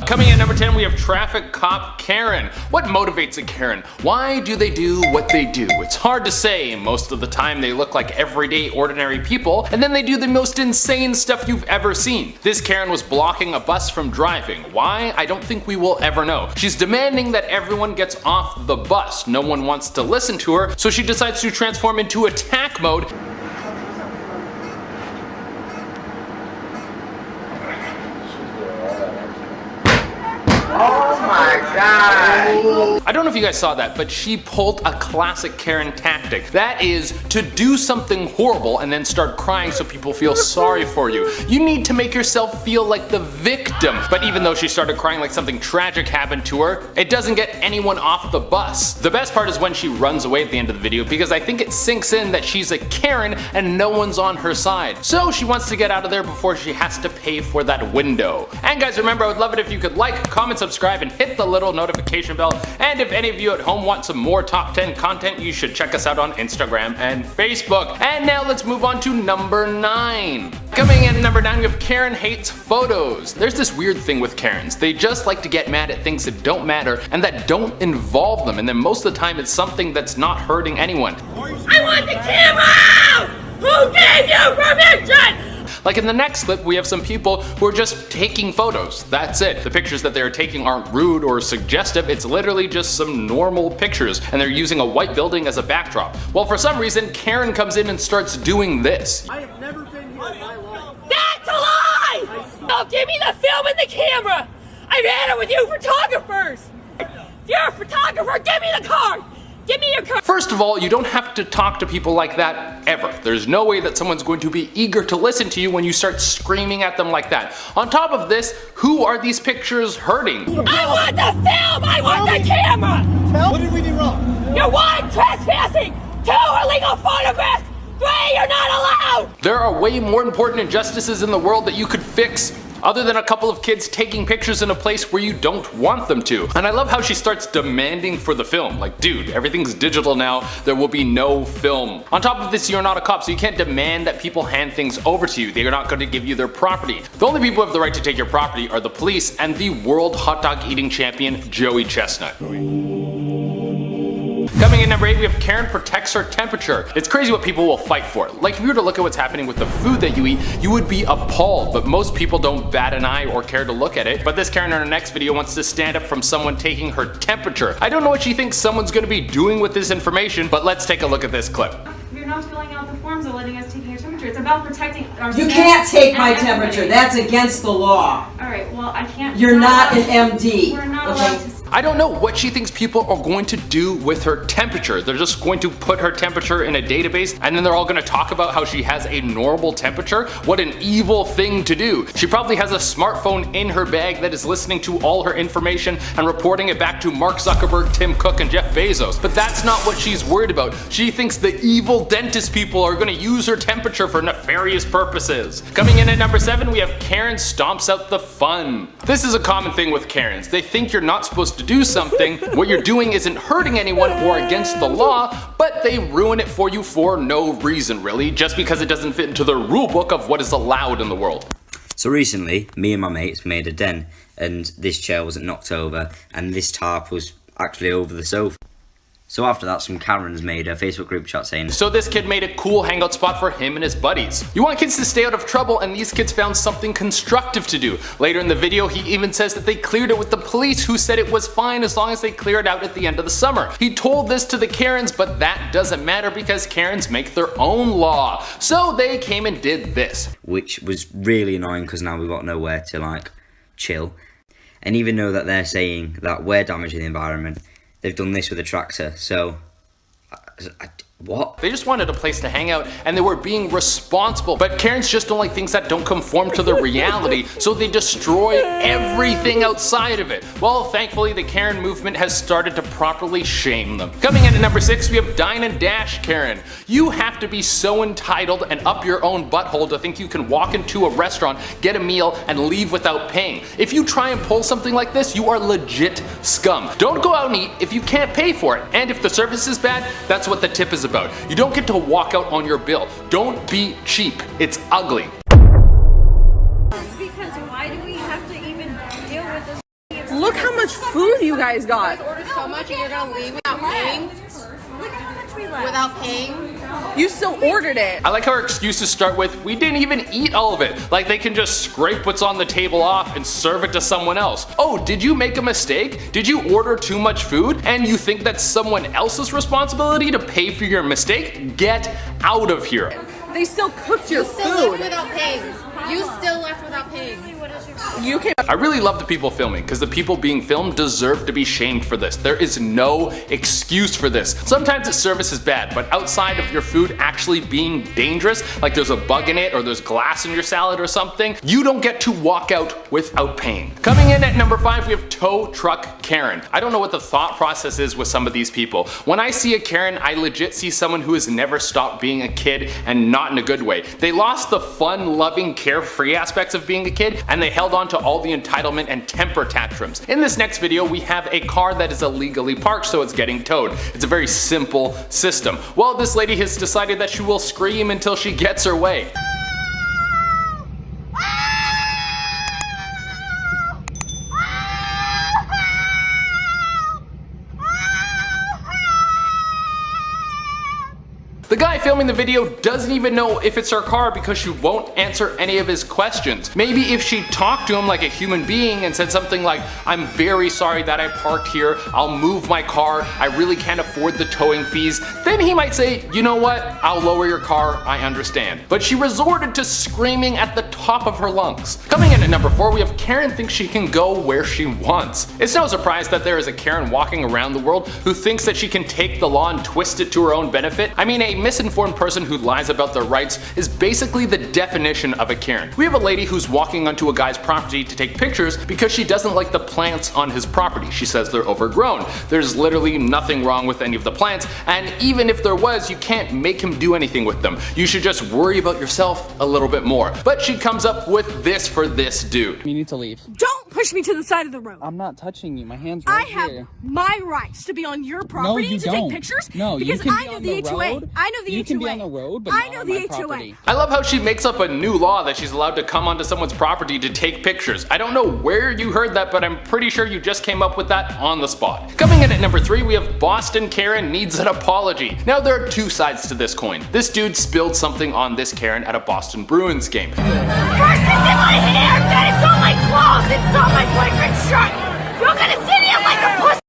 Coming in number 10, we have traffic cop Karen. What motivates a Karen? Why do they do what they do? It's hard to say. Most of the time they look like everyday ordinary people, and then they do the most insane stuff you've ever seen. This Karen was blocking a bus from driving. Why? I don't think we will ever know. She's demanding that everyone gets off the bus. No one wants to listen to her, so she decides to transform into attack mode. Oh my God! I don't know if you guys saw that, but she pulled a classic Karen tactic. That is to do something horrible and then start crying so people feel sorry for you. You need to make yourself feel like the victim. But even though she started crying like something tragic happened to her, it doesn't get anyone off the bus. The best part is when she runs away at the end of the video, because I think it sinks in that she's a Karen and no one's on her side. So she wants to get out of there before she has to pay for that window. And guys, remember, I would love it if you could like, comment, subscribe, and hit the little notification bell. And if any of you at home want some more top 10 content, you should check us out on Instagram and Facebook. And now let's move on to number 9. Coming in at number 9, we have Karen hates photos. There's this weird thing with Karens. They just like to get mad at things that don't matter and that don't involve them. And then most of the time it's something that's not hurting anyone. I want the camera! Who gave you permission? Like in the next clip, we have some people who are just taking photos. That's it. The pictures that they're taking aren't rude or suggestive. It's literally just some normal pictures, and they're using a white building as a backdrop. Well, for some reason, Karen comes in and starts doing this. I have never been here in my life. That's a lie! No, give me the film and the camera! I've had it with you photographers! If you're a photographer, give me the card! Give me your card! First of all, you don't have to talk to people like that ever. There's no way that someone's going to be eager to listen to you when you start screaming at them like that. On top of this, who are these pictures hurting? I want the film! I want the camera! What did we do wrong? You're 1, trespassing! 2, illegal photographs! 3, you're not allowed! There are way more important injustices in the world that you could fix other than a couple of kids taking pictures in a place where you don't want them to. And I love how she starts demanding for the film. Like, dude, everything's digital now, there will be no film. On top of this, you're not a cop, so you can't demand that people hand things over to you. They are not going to give you their property. The only people who have the right to take your property are the police and the world hot dog eating champion, Joey Chestnut. Coming in number 8, we have Karen protects her temperature. It's crazy what people will fight for. Like, if you were to look at what's happening with the food that you eat, you would be appalled, but most people don't bat an eye or care to look at it. But this Karen in her next video wants to stand up from someone taking her temperature. I don't know what she thinks someone's gonna be doing with this information, but let's take a look at this clip. You're not filling out the forms or letting us take your temperature. It's about protecting our You staff can't take and my everybody. temperature. That's against the law. Alright, well, I can't. You're not an allowed- MD. We're not okay? allowed to. I don't know what she thinks people are going to do with her temperature. They're just going to put her temperature in a database and then they're all going to talk about how she has a normal temperature. What an evil thing to do. She probably has a smartphone in her bag that is listening to all her information and reporting it back to Mark Zuckerberg, Tim Cook, and Jeff Bezos. But that's not what she's worried about. She thinks the evil dentist people are going to use her temperature for nefarious purposes. Coming in at number 7, we have Karen stomps out the fun. This is a common thing with Karens. They think you're not supposed to do something, what you're doing isn't hurting anyone or against the law, but they ruin it for you for no reason really, just because it doesn't fit into the rule book of what is allowed in the world. So recently, me and my mates made a den, and this chair wasn't knocked over, and this tarp was actually over the sofa. So after that, some Karens made a Facebook group chat saying, So this kid made a cool hangout spot for him and his buddies. You want kids to stay out of trouble, and these kids found something constructive to do. Later in the video, he even says that they cleared it with the police, who said it was fine as long as they clear it out at the end of the summer. He told this to the Karens, but that doesn't matter because Karens make their own law. So they came and did this. which was really annoying because now we've got nowhere to like chill. And even though that they're saying that we're damaging the environment, they've done this with a tractor, so what? They just wanted a place to hang out and they were being responsible. But Karens just don't like things that don't conform to the reality, so they destroy everything outside of it. Well, thankfully the Karen movement has started to properly shame them. Coming in at number 6, we have Dine and Dash Karen. You have to be so entitled and up your own butthole to think you can walk into a restaurant, get a meal, and leave without paying. If you try and pull something like this, you are legit scum. Don't go out and eat if you can't pay for it. And if the service is bad, that's what the tip is about. You don't get to walk out on your bill. Don't be cheap. It's ugly. Look how much food you guys got. Ordered so much and you're gonna leave without paying? Look at how much we left. Without paying? You still ordered it. I like how our excuses start with, we didn't even eat all of it. Like they can just scrape what's on the table off and serve it to someone else. Oh, did you make a mistake? Did you order too much food and you think that's someone else's responsibility to pay for your mistake? Get out of here. They still cooked your Still left food. without paying. You still left without paying. You came. I really love the people filming because the people being filmed deserve to be shamed for this. There is no excuse for this. Sometimes the service is bad, but outside of your food actually being dangerous, like there's a bug in it or there's glass in your salad or something, you don't get to walk out without paying. Coming in at number 5, we have Tow Truck Karen. I don't know what the thought process is with some of these people. When I see a Karen, I legit see someone who has never stopped being a kid, and not in a good way. They lost the fun, loving, carefree aspects of being a kid, and they held on to all the entitlement and temper tantrums. In this next video, we have a car that is illegally parked, so it's getting towed. It's a very simple system. Well, this lady has decided that she will scream until she gets her way. The guy filming the video doesn't even know if it's her car because she won't answer any of his questions. Maybe if she talked to him like a human being and said something like, I'm very sorry that I parked here, I'll move my car, I really can't afford the towing fees, then he might say, you know what, I'll lower your car, I understand. But she resorted to screaming at the top of her lungs. Coming in at number 4, we have Karen thinks she can go where she wants. It's no surprise that there is a Karen walking around the world who thinks that she can take the law and twist it to her own benefit. I mean, a misinformed person who lies about their rights is basically the definition of a Karen. We have a lady who's walking onto a guy's property to take pictures because she doesn't like the plants on his property. She says they're overgrown. There's literally nothing wrong with any of the plants, and even if there was, you can't make him do anything with them. You should just worry about yourself a little bit more. But she comes up with this for this dude. You need to leave. Don't push me to the side of the road. I'm not touching you. My hand's right here. I have my rights to be on your property to take pictures. No, because you can I be know on the the HOA. road. I know the HOA. You can be on the road, but I not know on the my HOA. property. I love how she makes up a new law that she's allowed to come onto someone's property to take pictures. I don't know where you heard that, but I'm pretty sure you just came up with that on the spot. Coming in at number 3, we have Boston Karen needs an apology. Now there are two sides to this coin. This dude spilled something on this Karen at a Boston Bruins game. First it's in my hair, then it's on my clothes, it's on my boyfriend's shirt. You're gonna sit here like a pussy.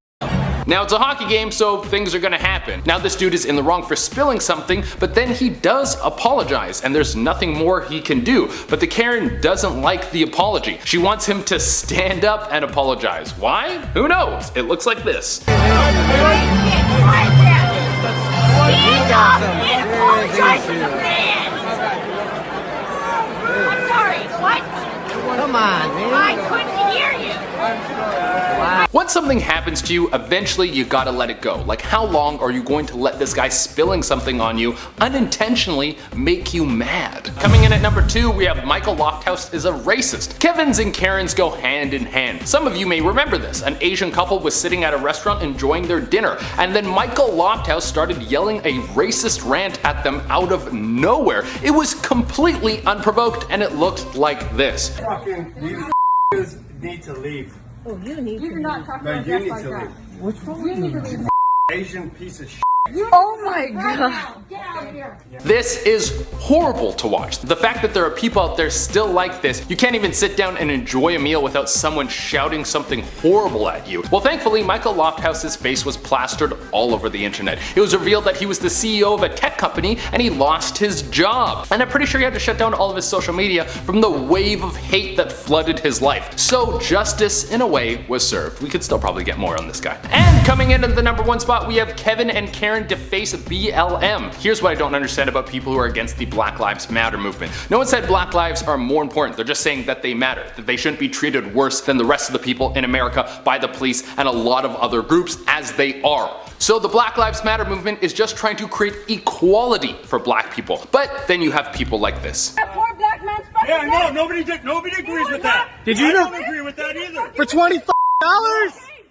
Now it's a hockey game, so things are gonna happen. Now this dude is in the wrong for spilling something, but then he does apologize, and there's nothing more he can do. But the Karen doesn't like the apology. She wants him to stand up and apologize. Why? Who knows? It looks like this. Stand up and apologize to the fans. I'm sorry, what? Come on, man. I couldn't hear you. Once something happens to you, eventually you gotta let it go. Like, how long are you going to let this guy spilling something on you unintentionally make you mad? Coming in at number 2, we have Michael Lofthouse is a racist. Kevins and Karens go hand in hand. Some of you may remember this. An Asian couple was sitting at a restaurant enjoying their dinner, and then Michael Lofthouse started yelling a racist rant at them out of nowhere. It was completely unprovoked, and it looked like this. Fucking, you need to leave. Oh, you need to not talk No, about you us need like to that. leave. What's wrong with you? Asian piece of shit. Oh my god. Get out of here. This is horrible to watch. The fact that there are people out there still like this, you can't even sit down and enjoy a meal without someone shouting something horrible at you. Well, thankfully, Michael Lofthouse's face was plastered all over the internet. It was revealed that he was the CEO of a tech company and he lost his job. And I'm pretty sure he had to shut down all of his social media from the wave of hate that flooded his life. So justice, in a way, was served. We could still probably get more on this guy. And coming in at the number 1 spot, we have Kevin and Karen deface BLM. Here's what I don't understand about people who are against the Black Lives Matter movement. No one said Black lives are more important. They're just saying that they matter, that they shouldn't be treated worse than the rest of the people in America by the police and a lot of other groups, as they are. So the Black Lives Matter movement is just trying to create equality for black people. But then you have people like this. That poor black man's fucking Yeah, no, dead. nobody agrees with that. Did you I know? don't agree with that either. For $20.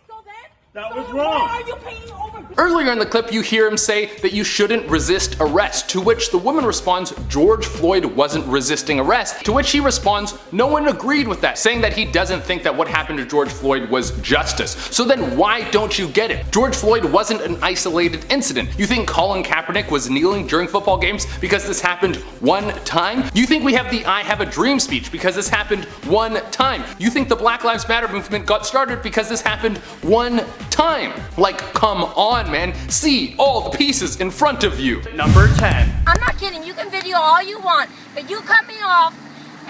So then, That was wrong. Why are you painting over? Earlier in the clip, you hear him say that you shouldn't resist arrest, to which the woman responds, George Floyd wasn't resisting arrest, to which he responds, no one agreed with that, saying that he doesn't think that what happened to George Floyd was justice. So then why don't you get it? George Floyd wasn't an isolated incident. You think Colin Kaepernick was kneeling during football games because this happened one time? You think we have the I have a dream speech because this happened one time? You think the Black Lives Matter movement got started because this happened one time? Like, come on, man. See all the pieces in front of you. Number 10. I'm not kidding. You can video all you want, but you cut me off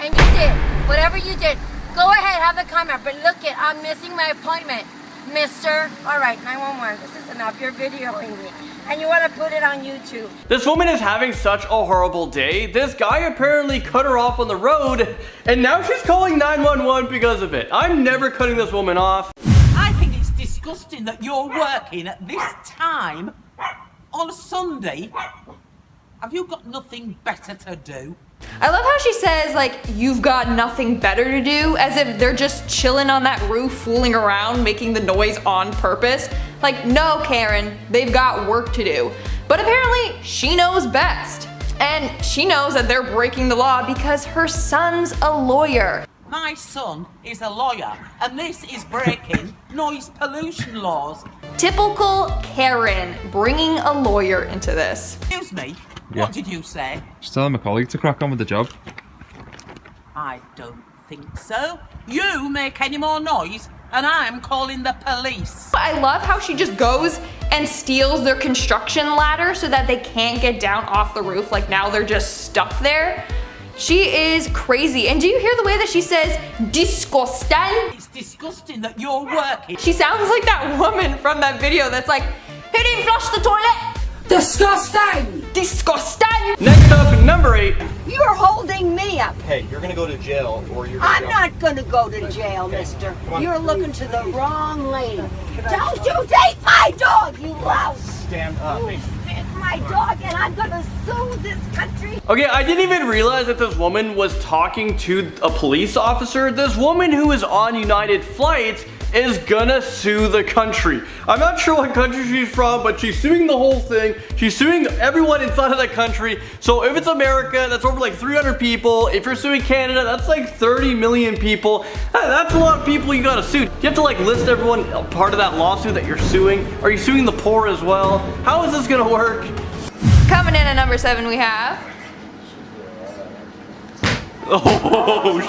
and you did whatever you did. Go ahead, have the camera, but look it, I'm missing my appointment, mister. All right, 911, this is enough. You're videoing me, and you want to put it on YouTube. This woman is having such a horrible day. This guy apparently cut her off on the road, and now she's calling 911 because of it. I'm never cutting this woman off. I think it's disgusting that you're working at this time on a Sunday. Have you got nothing better to do? I love how she says, like, you've got nothing better to do, as if they're just chilling on that roof, fooling around, making the noise on purpose. Like, no, Karen, they've got work to do. But apparently, she knows best. And she knows that they're breaking the law because her son's a lawyer. My son is a lawyer, and this is breaking noise pollution laws. Typical Karen, bringing a lawyer into this. Excuse me, what did you say? Just telling my colleague to crack on with the job. I don't think so. You make any more noise, and I'm calling the police. I love how she just goes and steals their construction ladder so that they can't get down off the roof. Like, now they're just stuck there. She is crazy. And do you hear the way that she says disgusting? It's disgusting that you're working. She sounds like that woman from that video that's like, who didn't flush the toilet? Disgusting! Disgusting! Next up, number 8. You're holding me up. Hey, you're gonna go to jail or you're I'm not gonna go to jail, mister. You're looking to the wrong lady. Don't you take my dog, you louse! Stand up. You spit my dog and I'm gonna sue this country. Okay, I didn't even realize that this woman was talking to a police officer. This woman who is on United flights is gonna sue the country. I'm not sure what country she's from, but she's suing the whole thing. She's suing everyone inside of that country. So if it's America, that's over like 300 people. If you're suing Canada, that's like 30 million people. That's a lot of people you gotta sue. You have to like list everyone part of that lawsuit that you're suing. Are you suing the poor as well? How is this gonna work? Coming in at number 7 we have. Oh,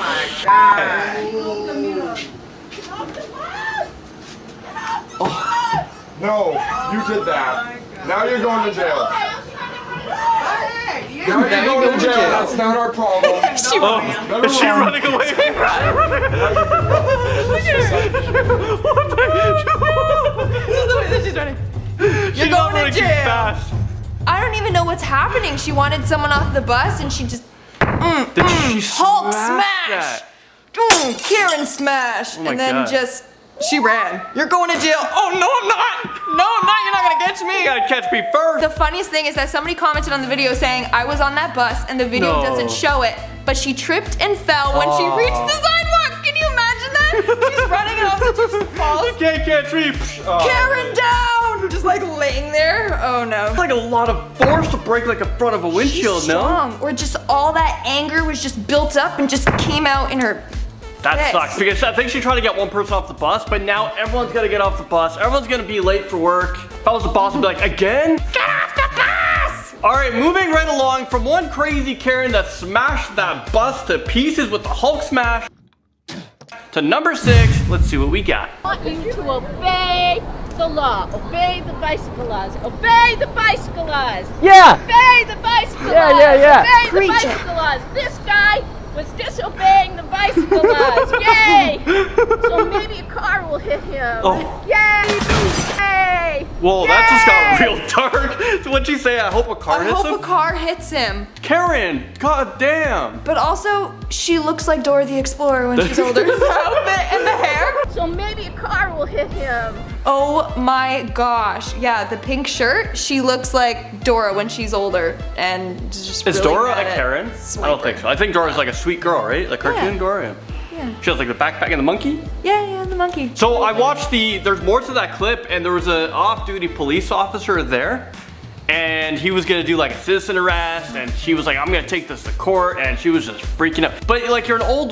No, you did that. Now you're going to jail. Now you're going to jail. That's not our problem. Is she running away? Just the way that she's running. You're going to jail. Fast. I don't even know what's happening. She wanted someone off the bus and she just Did she Hulk smash smash. that? Karen smash. my And then God. just she ran. You're going to jail. Oh no, I'm not. No, I'm not. You're not gonna catch me. You gotta catch me first. The funniest thing is that somebody commented on the video saying I was on that bus and the video No. doesn't show it, but she tripped and fell when she reached the sidewalk. Can you imagine that? She's running and also just falls. You can't catch me. Karen down! Just like laying there. Oh no. Like a lot of force to break like the front of a windshield, She's no? strong. Or just all that anger was just built up and just came out in her That face. sucks because I think she tried to get one person off the bus, but now everyone's gonna get off the bus. Everyone's gonna be late for work. If I was the boss, I'd be like, again? Get off the bus! All right, moving right along from one crazy Karen that smashed that bus to pieces with the Hulk smash to number 6. Let's see what we got. I want you to obey the law. Obey the bicycle laws. Obey the bicycle laws. Yeah. Obey the bicycle laws. yeah. Obey the bicycle laws. This guy was disobeying the bicycle laws. Yay! So maybe a car will hit him. Oh. Yay! Whoa, that just got real dark. So what'd she say? I hope a car I hits hope him? a car hits him. Karen, god damn. But also, she looks like Dora the Explorer when she's older. The outfit and the hair. So maybe a car will hit him. Oh my gosh. Yeah, the pink shirt, she looks like Dora when she's older. And just Is really Dora a bad at Karen? I don't swiping. think so. I think Dora's like a sweet girl, right? Like cartoon Dora. Yeah. She has like the backpack and the monkey. Yeah, the monkey. So I watched there's more to that clip, and there was an off-duty police officer there, and he was gonna do like a citizen arrest, and she was like, I'm gonna take this to court, and she was just freaking out. But like, you're an old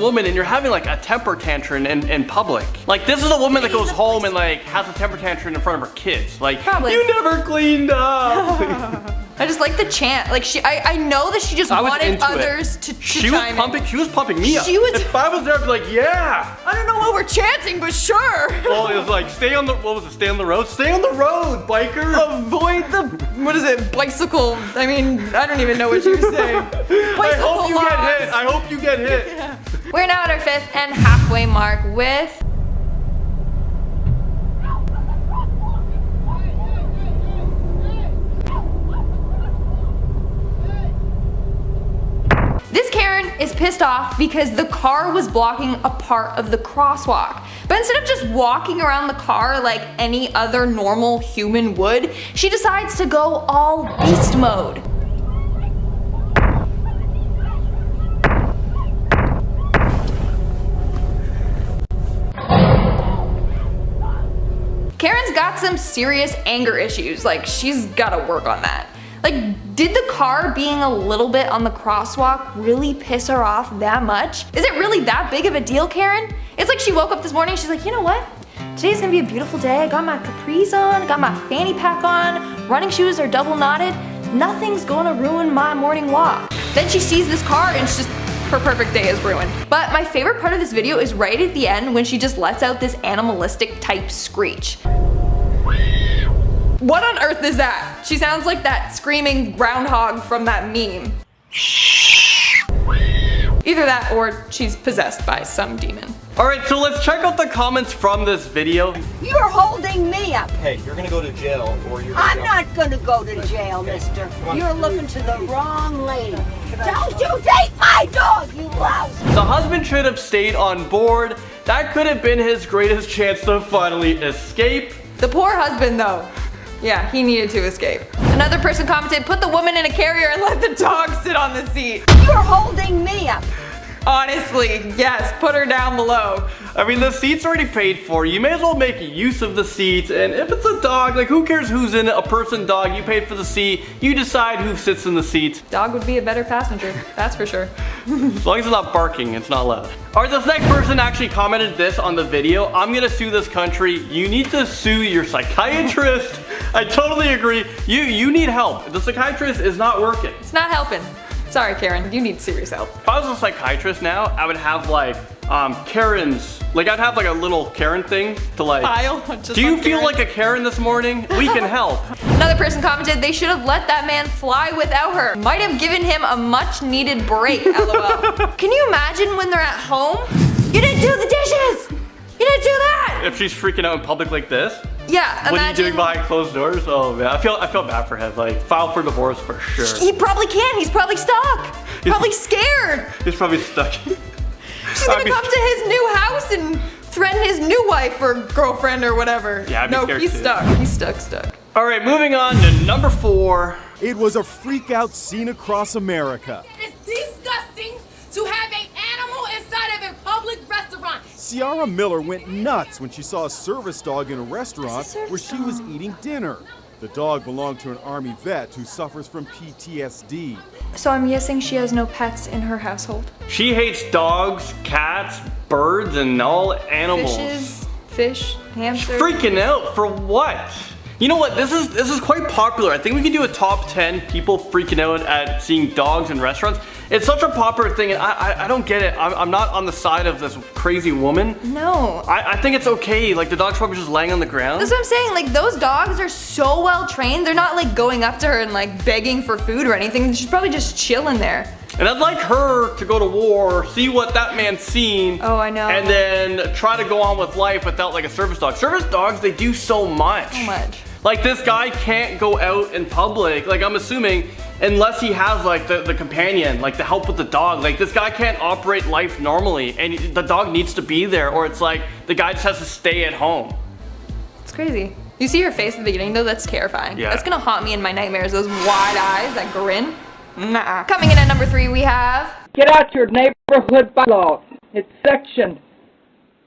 woman, and you're having like a temper tantrum in public. Like, this is a woman that goes home and like has a temper tantrum in front of her kids. Like, Probably. you never cleaned up. I just like the chant. Like I know that she just wanted others to chime in. She was pumping me up. If I was there, I'd be like, yeah. I don't know what we're chanting, but sure. Well, it was like, stay on the road? Stay on the road, biker. Avoid the, what is it, bicycle? I mean, I don't even know what you're saying. I hope you get hit. I hope you get hit. Yeah. We're now at our 5th and halfway mark with this Karen is pissed off because the car was blocking a part of the crosswalk. But instead of just walking around the car like any other normal human would, she decides to go all beast mode. Karen's got some serious anger issues, like she's gotta work on that. Like, did the car being a little bit on the crosswalk really piss her off that much? Is it really that big of a deal, Karen? It's like she woke up this morning, she's like, you know what? Today's gonna be a beautiful day. I got my capris on, I got my fanny pack on, running shoes are double knotted. Nothing's gonna ruin my morning walk. Then she sees this car and it's just, her perfect day is ruined. But my favorite part of this video is right at the end when she just lets out this animalistic type screech. What on earth is that? She sounds like that screaming groundhog from that meme. Either that or she's possessed by some demon. Alright, so let's check out the comments from this video. You're holding me up. Hey, you're gonna go to jail or you're I'm not gonna go to jail, mister. You're looking to the wrong lady. Don't you take my dog, you louse! The husband should have stayed on board. That could have been his greatest chance to finally escape. The poor husband though. Yeah, he needed to escape. Another person commented, put the woman in a carrier and let the dog sit on the seat. You're holding me up. Honestly, yes, put her down below. I mean, the seat's already paid for. You may as well make use of the seat. And if it's a dog, like who cares who's in it? A person, dog, you paid for the seat. You decide who sits in the seat. Dog would be a better passenger, that's for sure. As long as it's not barking, it's not loud. Alright, this next person actually commented this on the video. I'm gonna sue this country. You need to sue your psychiatrist. I totally agree. You need help. The psychiatrist is not working. It's not helping. Sorry, Karen, you need serious help. If I was a psychiatrist now, I would have like Karen's, like I'd have like a little Karen thing to like, file. Do you feel like a Karen this morning? We can help. Another person commented they should have let that man fly without her. Might have given him a much needed break, LOL. Can you imagine when they're at home? You didn't do the dishes! You didn't do that! If she's freaking out in public like this? Yeah, what are you doing behind closed doors? Oh man, I feel bad for him. Like, file for divorce for sure. He probably can. He's probably stuck. Probably scared. He's probably stuck. She's gonna come to his new house and threaten his new wife or girlfriend or whatever. Yeah, I'd be scared he's too. stuck. He's stuck. All right, moving on to number 4. It was a freak out scene across America. It's disgusting to have an animal inside of a public restaurant. Ciara Miller went nuts when she saw a service dog in a restaurant where she was eating dinner. The dog belonged to an Army vet who suffers from PTSD. So I'm guessing she has no pets in her household. She hates dogs, cats, birds, and all animals. Fishes, fish, hamsters. Freaking out for what? You know what? This is quite popular. I think we can do a top 10 people freaking out at seeing dogs in restaurants. It's such a popular thing, and I don't get it. I'm not on the side of this crazy woman. No. I think it's okay. Like, the dog's probably just laying on the ground. That's what I'm saying. Like, those dogs are so well trained. They're not like going up to her and like begging for food or anything. She's probably just chilling there. And I'd like her to go to war, see what that man's seen. Oh, I know. And then try to go on with life without like a service dog. Service dogs, they do so much. So much. Like, this guy can't go out in public, like I'm assuming, unless he has like the companion, like the help with the dog. Like, this guy can't operate life normally, and the dog needs to be there, or it's like the guy just has to stay at home. It's crazy. You see her face at the beginning though? That's terrifying. Yeah. That's gonna haunt me in my nightmares. Those wide eyes, that grin. Nah. Coming in at number 3, we have... Get out your neighborhood bylaw. It's section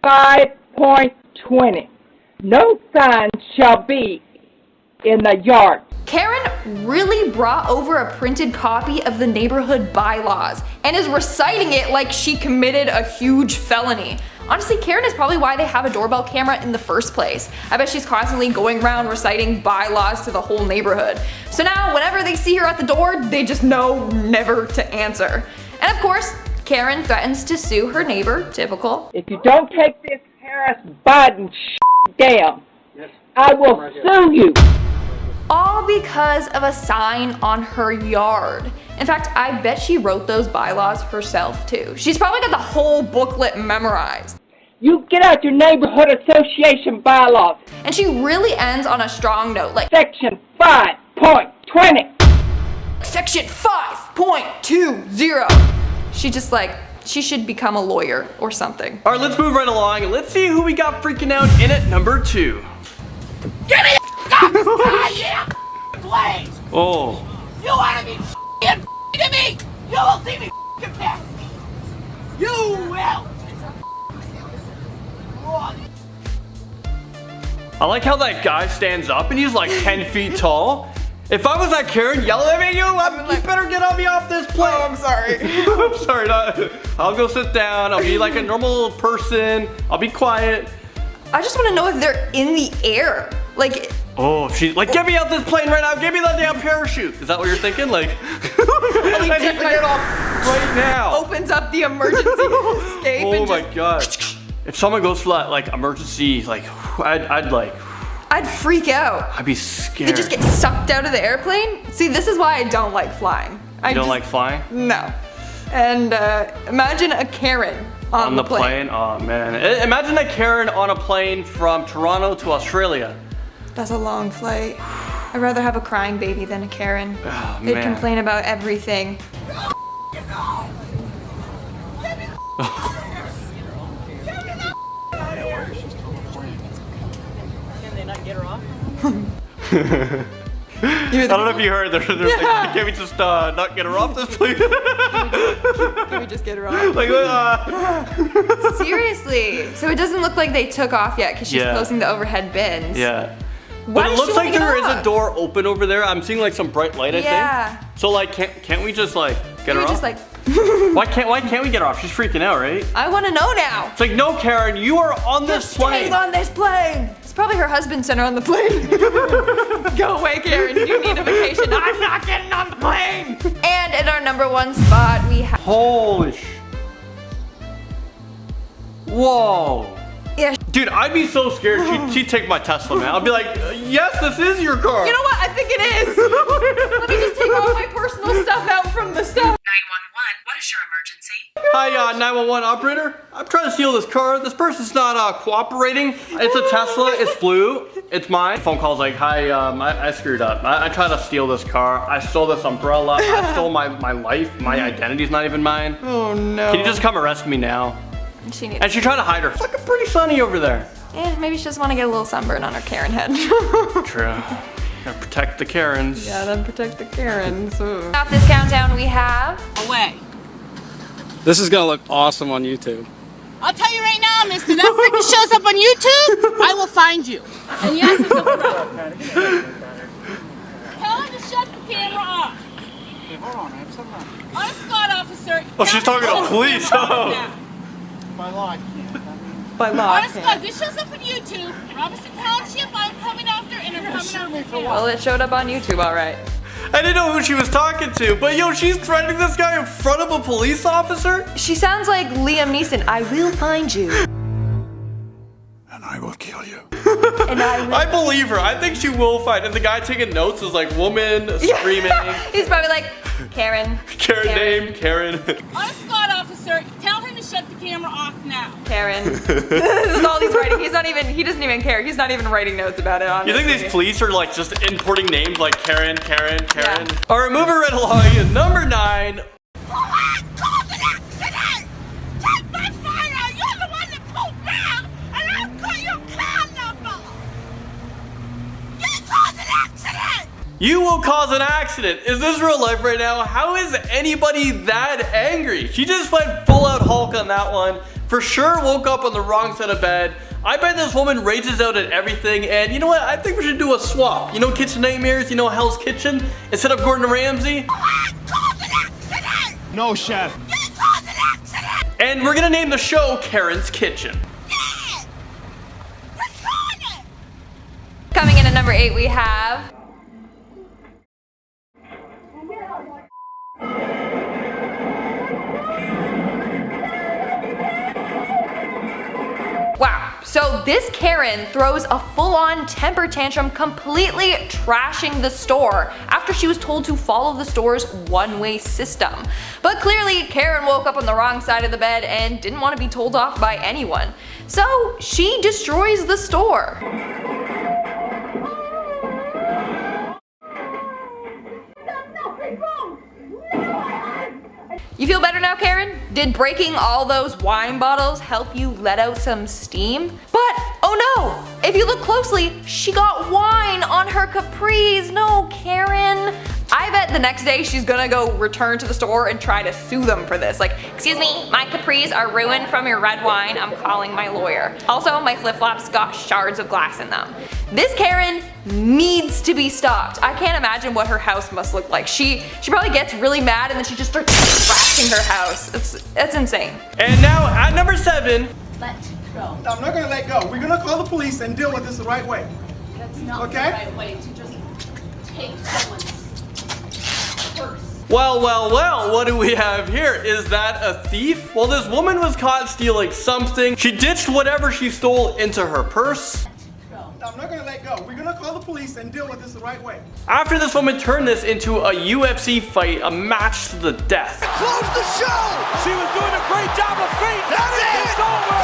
5 5.20. No sign shall be in the yard. Karen really brought over a printed copy of the neighborhood bylaws and is reciting it like she committed a huge felony. Honestly, Karen is probably why they have a doorbell camera in the first place. I bet she's constantly going around reciting bylaws to the whole neighborhood. So now, whenever they see her at the door, they just know never to answer. And of course, Karen threatens to sue her neighbor, typical. If you don't take this Harris Biden down, I will sue you. All because of a sign on her yard. In fact, I bet she wrote those bylaws herself too. She's probably got the whole booklet memorized. You get out your neighborhood association bylaws. And she really ends on a strong note, like Section 5.20. Section 5.20. She should become a lawyer or something. All right, let's move right along and let's see who we got freaking out in at number 2. Give me the please! Oh. You wanna be to me? You will see me back. You will! I like how that guy stands up and he's like 10 feet tall. If I was that Karen yelling at me, you better get me off this plane. Oh, I'm sorry. I'm sorry. I'll go sit down. I'll be like a normal person. I'll be quiet. I just want to know if they're in the air. Like, oh, she's like, get me out this plane right now. Give me that damn parachute. Is that what you're thinking? Like, I need to get off right now. Opens up the emergency escape. Oh and my gosh. If someone goes for that like emergency, like, I'd freak out. I'd be scared. They just get sucked out of the airplane. See, this is why I don't like flying. You don't like flying? No. And imagine a Karen on the plane. Oh man. Imagine a Karen on a plane from Toronto to Australia. That's a long flight. I'd rather have a crying baby than a Karen. Oh, They'd man. complain about everything. Can they not get her off? I don't know if you heard. They're like, can we just not get her off this plane? Can we just get her off? Like, seriously. So it doesn't look like they took off yet because she's closing the overhead bins. Yeah. Why But it does looks she wanna like there get is off? a door open over there. I'm seeing like some bright light, I think. So like, can't we just like get her off? Just like, why can't we get her off? She's freaking out, right? I want to know now. It's like, no, Karen, you are on this plane. Staying on this plane. It's probably her husband sent her on the plane. Go away, Karen. You need a vacation. I'm not getting on the plane. And in our number 1 spot, we have. Holy sh. Whoa. Yeah. Dude, I'd be so scared she'd take my Tesla, man. I'd be like, yes, this is your car. You know what? I think it is. Let me just take all my personal stuff out from the stuff. 911, what is your emergency? Hi, 911 operator. I'm trying to steal this car. This person's not cooperating. It's a Tesla. It's blue. It's mine. Phone call's like, hi, I screwed up. I tried to steal this car. I stole this umbrella. I stole my life. My identity's not even mine. Oh no. Can you just come arrest me now? And she tried to hide her. It's looking pretty sunny over there. Yeah, maybe she just want to get a little sunburn on her Karen head. True. Gotta protect the Karens. Yeah, then protect the Karens. At this countdown, we have Away. This is gonna look awesome on YouTube. I'll tell you right now, mister, that freaking shows up on YouTube, I will find you. And yes, it's a problem. Tell him to shut the camera off. Hey, hold on, I have something. On a spot, officer. Oh, she's talking to police. Oh. By law, I can't. By law, On a spot, this shows up on YouTube. Robinson Township, I'm coming after, and I'm coming after. Well, it showed up on YouTube, all right. I didn't know who she was talking to, but yo, she's threatening this guy in front of a police officer? She sounds like Liam Neeson. I will find you. And I will kill you. And I believe her. I think she will fight. And the guy taking notes is like, woman screaming. He's probably like, Karen. Karen name, Karen. On a spot, officer. Tell him to shut the camera off now. Karen. This is all he's writing. He doesn't even care. He's not even writing notes about it, honestly. You think these police are like just importing names like Karen? Yeah. All right, moving right along. Number 9. You will cause an accident. Is this real life right now? How is anybody that angry? She just went full out Hulk on that one. For sure woke up on the wrong side of bed. I bet this woman rages out at everything, and you know what? I think we should do a swap. You know Kitchen Nightmares? You know Hell's Kitchen? Instead of Gordon Ramsay? No, chef. And we're gonna name the show Karen's Kitchen. Coming in at number 8, we have... Wow, so this Karen throws a full-on temper tantrum, completely trashing the store after she was told to follow the store's one-way system. But clearly, Karen woke up on the wrong side of the bed and didn't want to be told off by anyone. So she destroys the store. You feel better now, Karen? Did breaking all those wine bottles help you let out some steam? But, oh no! If you look closely, she got wine on her capris. No, Karen. I bet the next day she's gonna go return to the store and try to sue them for this. Like, excuse me, my capris are ruined from your red wine. I'm calling my lawyer. Also, my flip-flops got shards of glass in them. This Karen needs to be stopped. I can't imagine what her house must look like. She probably gets really mad and then she just starts trashing her house. It's insane. And now at number 7. Let go. I'm not gonna let go. We're gonna call the police and deal with this the right way. That's not the right way to just take someone's purse. Well, what do we have here? Is that a thief? Well, this woman was caught stealing something. She ditched whatever she stole into her purse. I'm not gonna let go. We're gonna call the police and deal with this the right way. After this woman turned this into a UFC fight, a match to the death. Close the show! She was doing a great job of feeding. That's it! It's over!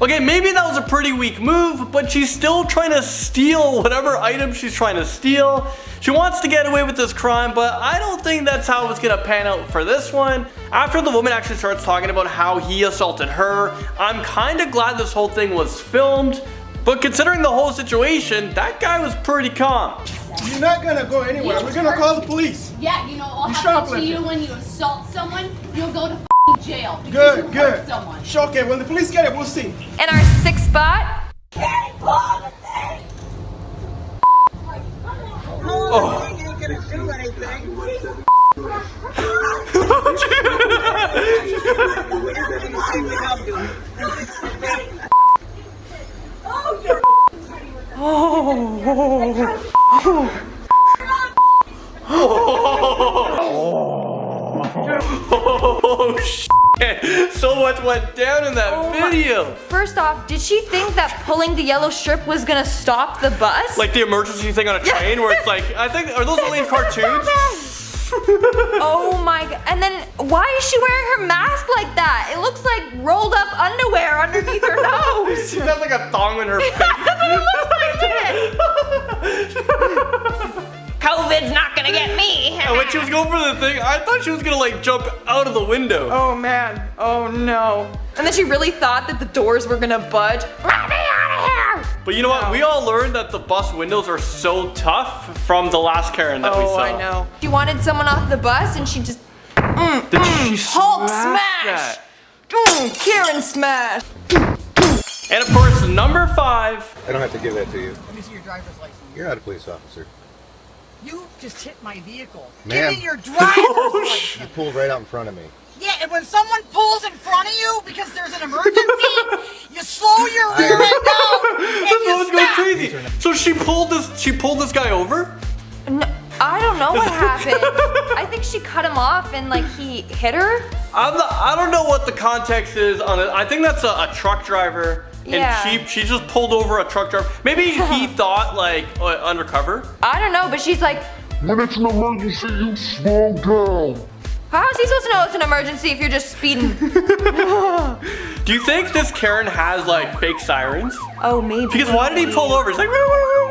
Okay, maybe that was a pretty weak move, but she's still trying to steal whatever item she's trying to steal. She wants to get away with this crime, but I don't think that's how it's gonna pan out for this one. After the woman actually starts talking about how he assaulted her, I'm kinda glad this whole thing was filmed, but considering the whole situation, that guy was pretty calm. You're not gonna go anywhere. We're gonna call the police. Yeah, you know what You happens to shoplifted. you when you assault someone? You'll go to jail because you Good, hurt good. someone. Sure, okay, when the police get it, we'll see. In our 6th spot, Oh shit, so much went down in that video. First off, did she think that pulling the yellow strip was gonna stop the bus? Like the emergency thing on a train where it's like, I think, are those only in cartoons? Oh my god. And then why is she wearing her mask like that? It looks like rolled up underwear underneath her nose. She has like a thong in her face. That's what it looks like. COVID's not gonna get me. And when she was going for the thing, I thought she was gonna like jump out of the window. Oh man. Oh no. And then she really thought that the doors were gonna budge. Let me out of here! But you know what? We all learned that the bus windows are so tough from the last Karen that we saw. Oh, I know. She wanted someone off the bus and she just Did she Hulk smash smash! Karen smash! And of course, number 5. I don't have to give that to you. Let me see your driver's license. You're not a police officer. You just hit my vehicle. Ma'am. Give me your driver's license. You pulled right out in front of me. Yeah, and when someone pulls in front of you because there's an emergency, you slow your rear end down and you Going stop. crazy. So she pulled this guy over? No, I don't know what happened. I think she cut him off and like he hit her. I don't know what the context is on it. I think that's a truck driver. Yeah. And she just pulled over a truck driver. Maybe he thought like undercover. I don't know, but she's like, When it's an emergency, you slow down. how is he supposed to know it's an emergency if you're just speeding? Do you think this Karen has like fake sirens? Oh, maybe. Because why did he pull over? He's like,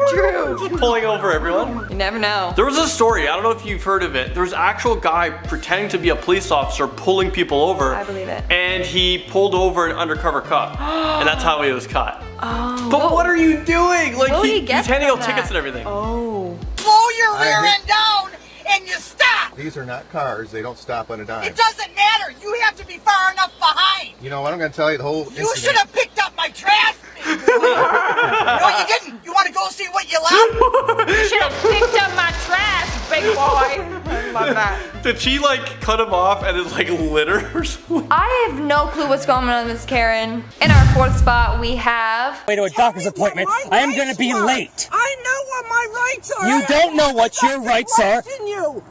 True. just pulling over everyone. You never know. There was a story, I don't know if you've heard of it. There was an actual guy pretending to be a police officer pulling people over. I believe it. And he pulled over an undercover cop. And that's how he was caught. Oh. But what are you doing? Like What would he he's get handing from out tickets that? and everything. Oh. Slow your rear end down and you stop. These are not cars. They don't stop on a dime. It doesn't matter. You have to be far enough behind. You know what? I'm going to tell you the whole You incident. should have picked up my trash, big boy. No, you didn't. You want to go see what you left? You should have picked up my trash, big boy. I love that. Did she like cut him off and it's like litter or something? I have no clue what's going on with Miss Karen. In our fourth spot, we have... Way to a doctor's appointment. I am going to be late. I know what my rights are. You don't know what your rights are. You.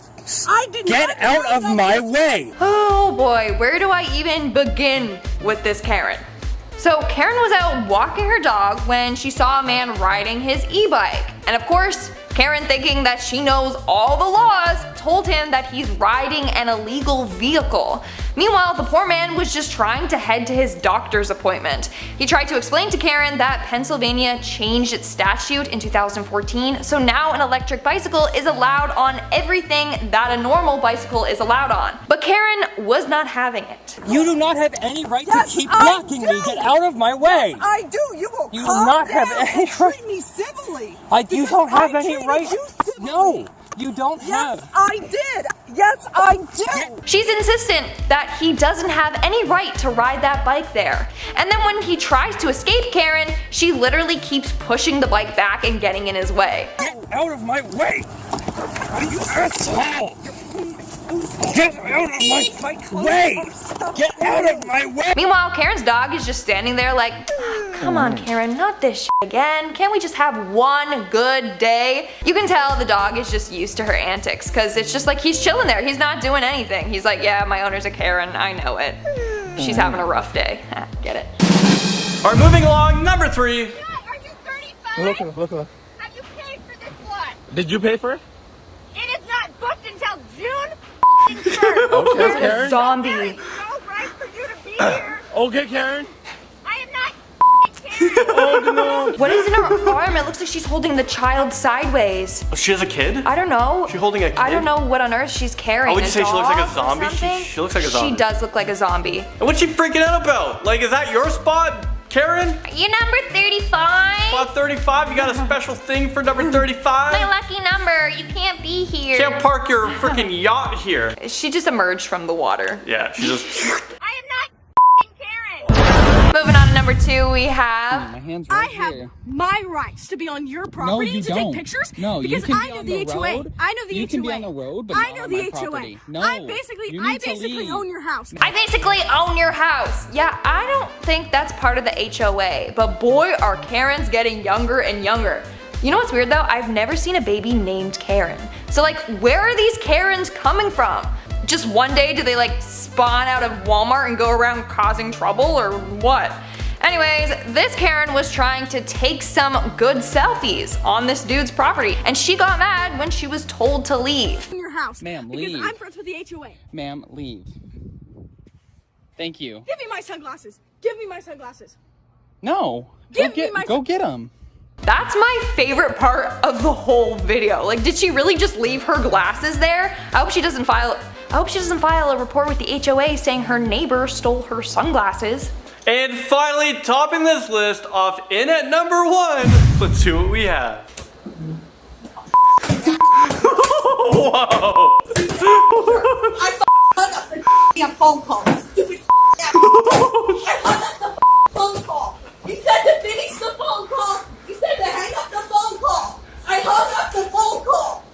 I did Get out of my way. Oh boy, where do I even begin with this Karen? So Karen was out walking her dog when she saw a man riding his e-bike. And of course, Karen, thinking that she knows all the laws, told him that he's riding an illegal vehicle. Meanwhile, the poor man was just trying to head to his doctor's appointment. He tried to explain to Karen that Pennsylvania changed its statute in 2014, so now an electric bicycle is allowed on everything that a normal bicycle is allowed on. But Karen was not having it. You do not have any right to keep blocking me. Get out of my way. I do. You will You do not have any right. treat me civilly. You don't have any right. No, you don't have. Yes, I did. Yes, I did. She's insistent that he doesn't have any right to ride that bike there. And then when he tries to escape Karen, she literally keeps pushing the bike back and getting in his way. Get out of my way. You asshole. Get out of my way. Get out of my way. Meanwhile, Karen's dog is just standing there like, come on Karen, not this shit again. Can't we just have one good day? You can tell the dog is just used to her antics because it's just like he's chilling there. He's not doing anything. He's like, yeah, my owner's a Karen. I know it. She's having a rough day. Get it. All right, moving along. Number 3. Are you 35? Look. Have you paid for this one? Did you pay for it? It is not booked until June. Okay, Karen. Zombie. No right for you to be here. Okay, Karen. I am not Karen. Oh, no. What is in her arm? It looks like she's holding the child sideways. She has a kid? I don't know. She holding a kid? I don't know what on earth she's carrying. Oh, would you say she looks like a dog or zombie? something? She looks like a zombie. She does look like a zombie. And what's she freaking out about? Like, is that your spot, Karen? You number 35? Spot 35? You got a special thing for number 35? My lucky number. You can't be here. Can't park your freaking yacht here. She just emerged from the water. Yeah, she just... I am not Karen. Moving on to number 2, we have... My hand's I have my rights to be on your property you to don't. take pictures. No, you because can I be know on the the HOA. road. I know the HOA. You can be on the road, but I not know on the my HOA. property. No, I you basically need to leave. own your house. I basically own your house. Yeah, I don't think that's part of the HOA, but boy are Karens getting younger and younger. You know what's weird though? I've never seen a baby named Karen. So like, where are these Karens coming from? Just one day do they like spawn out of Walmart and go around causing trouble or what? Anyways, this Karen was trying to take some good selfies on this dude's property, and she got mad when she was told to leave. In your house. Ma'am, because leave. I'm friends with the HOA. Ma'am, leave. Thank you. Give me my sunglasses. Give me my sunglasses. No. Go get them. That's my favorite part of the whole video. Like, did she really just leave her glasses there? I hope she doesn't file a report with the HOA saying her neighbor stole her sunglasses. And finally, topping this list off in at number 1, let's see what we have. Whoa! I hung up the phone call. Stupid I hung up the phone call. You said to finish the phone call. You said to hang up the phone call. I hung up the phone call.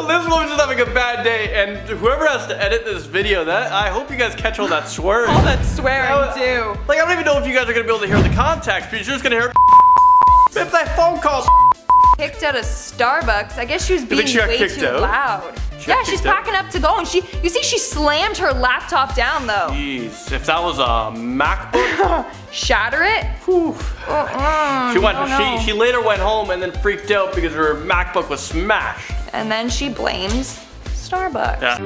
This woman's just having a bad day, and whoever has to edit this video, I hope you guys catch all that swearing. All that swearing too. Like, I don't even know if you guys are gonna be able to hear the context, but you're just gonna hear if that phone call. Kicked out of Starbucks. I guess she was being she got way kicked too out? loud. She got Yeah, she's kicked out? packing up to go, and you see she slammed her laptop down though. Jeez, if that was a MacBook, Shatter it? she later went home and then freaked out because her MacBook was smashed. And then she blames Starbucks. Yeah.